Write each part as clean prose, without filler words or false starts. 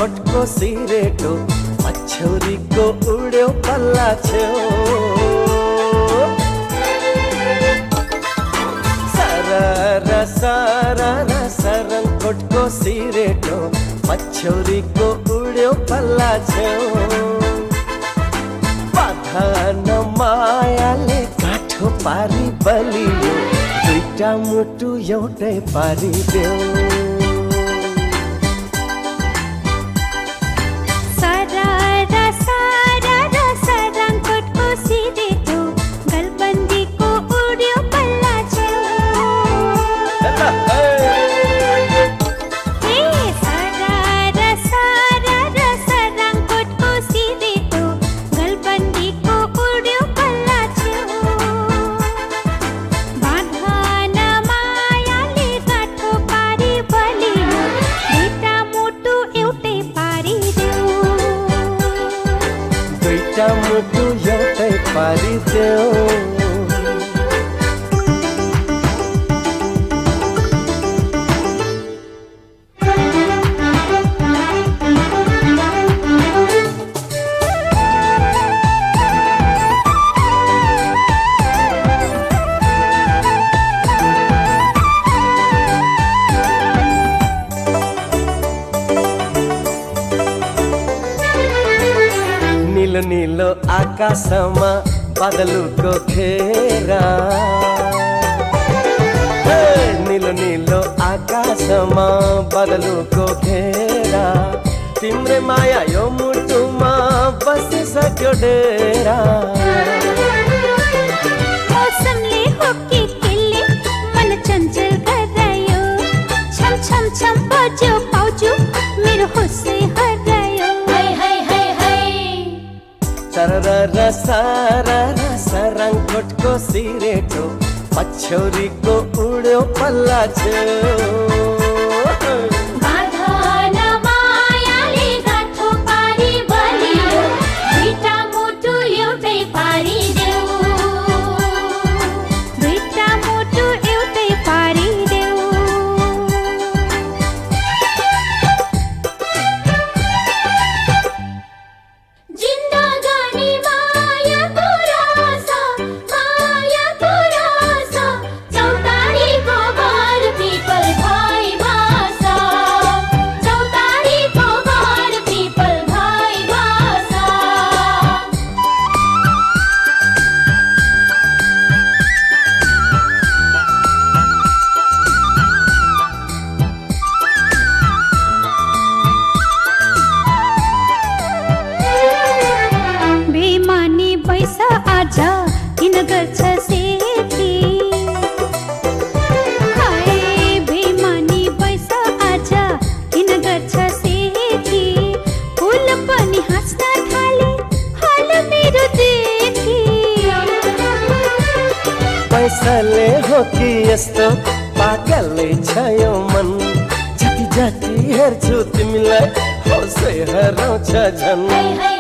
सारङकोटको सिरेटो पछौरीको उड्यो पल्ला छेउ सारा सारङकोटको सिरेटो पछौरीको उड्यो पल्ला छेउ बाधा नमायाले काठो पारी बलियो दुईटा मुटु एउटै पारिदेऊ मुटु एउटै पारिदेऊ नीलो नीलो आकाशमा बादलको घेरा नीलो नीलो आकाशमा बादलको घेरा तिम्रै माया यो मुटुमा बसिसक्यो डेरा मौसमले हो कि केले मन चञ्चल गरायो छम छम छम बज्यो पाउजु मेरो होसै हरायो सारा सारङकोटको सिरेटो पछौरीको उड्यो पल्ला छेउ किन गर्छ सेती हाय बेमानी बैस आज किन गर्छ सेती फुल पनि हाँस्न थाले हाल मेरो देखि पैसाले हो कि यस्तो पागलले छ यो मन जति जति हेर्छु तिमीलाई होसै हराउँछ झन्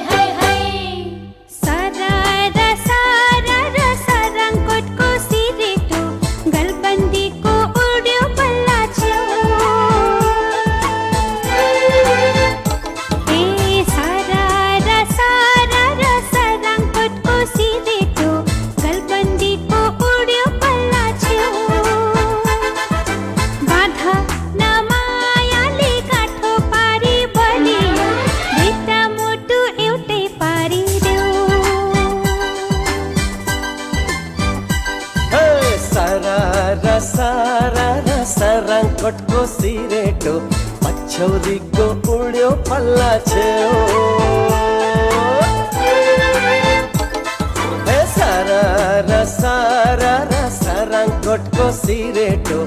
सारा सारङकोटको सिरेटो पछौरीको उड्यो पल्ला छेउ सारा सारङकोटको सिरेटो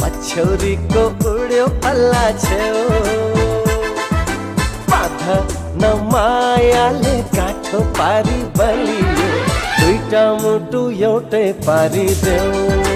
पछौरीको उड्यो पल्ला छेउ बाधा नमायाले काठो पारी बलियो दुईटा मुटु एउटै पारिदेऊ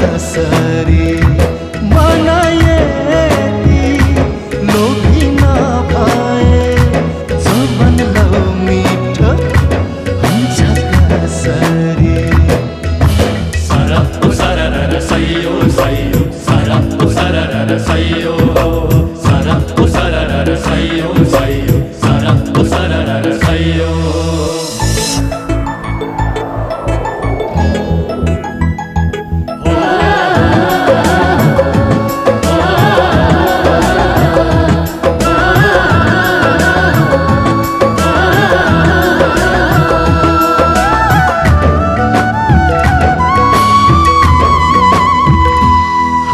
कसरी बनाएती लोभी नभए जोबन लौ मिठो हुन्छ कसरी Sarappu sararara sayo sayo Sarappu sararara sayo Sarappu sararara sayo sayo Sarappu sararara sayo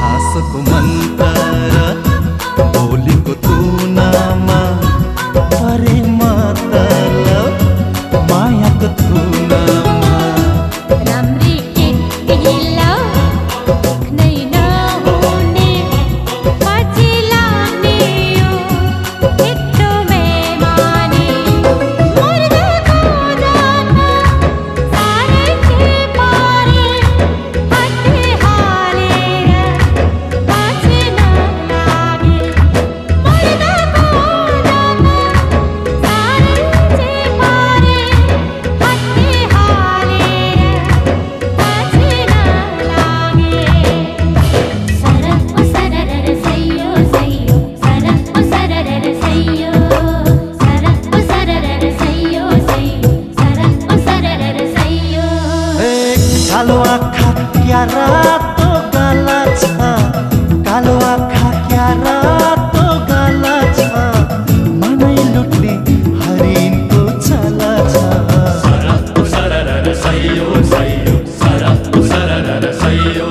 हाँसको मन्तर बोलीको तुनामा परे मतलब मायाको तुनामा राम्री केटीलाई देख्नै नहुने पछि लाग्ने यो यत्रो बेमानी मर्दाको दापा साह्रै पारे हातले हालेर पछि नलागे मर्दाको दापा साह्रै पारे हातले हालेर पछि नलागे सरप्पु सररर सैयो सैयो सरप्पु सररर सैयो सरप्पु सररर सैयो सैयो सरप्पु सररर सैयो कालो आँखा क्या रातो गाला छ कालो आँखा क्या रातो गाला छ मनै लुट्ने हरिणको चाला छ Sarappu sararara sayo sayo Sarappu sararara sayo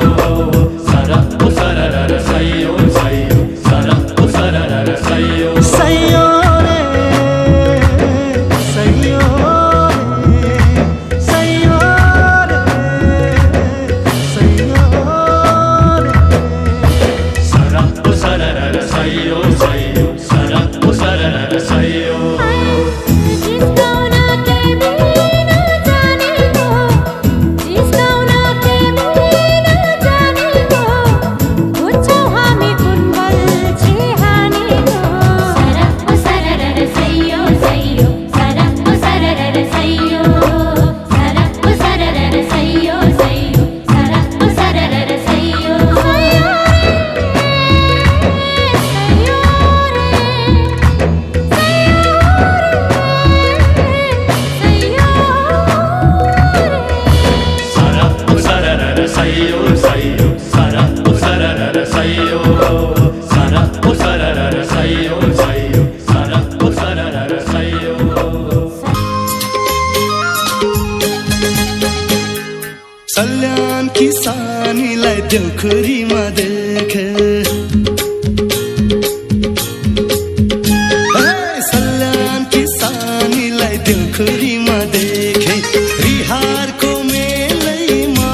Sarappu sararara sayo sayo Sarappu sararara sayo सैयो रे सैयो रे सैयो रे सैयो रे Sarappu sararara sayo sayo Sarappu sararara sayo जिस्काउन के बिना जानेको जिस्काउन के बिना जानेको बुझ्छौ हामी कुन बल्छी हानेको सरप्पु सररर सैयो सैयो सरप्पु सररर सैयो सरप्पु सररर सैयो सैयो सरप्पु सररर सैयो सैयो Sarappu sararara sayo sayo Sarappu sararara sayo Sarappu sararara sayo sayo Sarappu sararara sayo Salyan किसानीलाई देउखुरीमा देखे सल्यान किसानीलाई देउखुरीमा देखे रिहारको मेलैमा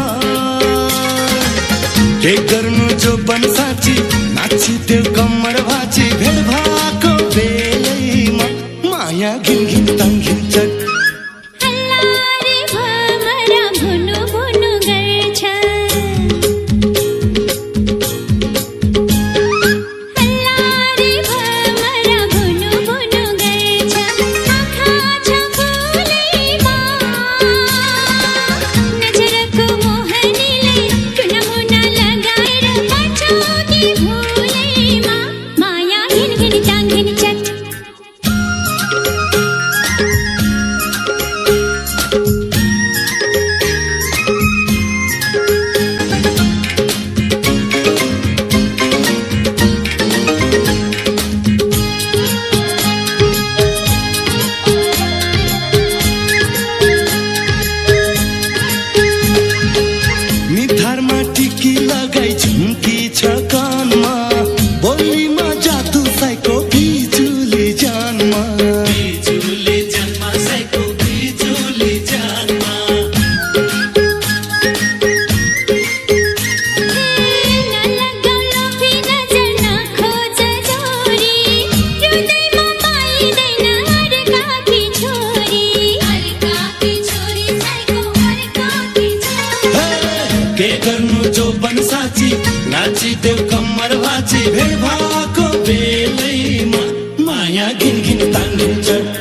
के गर्नु जो बनसाची नाची देउ कम्मर भाची भेट भएको बेलैमा माया घिन ताङ्घिन्छ हल्लारे भमरा भुनु भुनु गर्छ हल्लारे भमरा भुनु भुनु गर्छ आँखा छ फुलैमा नजरको मोहनीले टुनामुना लगाएर पाछौटी भुलैमा माया घिन घिन ताङ्घिन नाचिदेऊ कम्मर भाँची भेट भएको बेलैमा माया घिन घिन तानिन्छ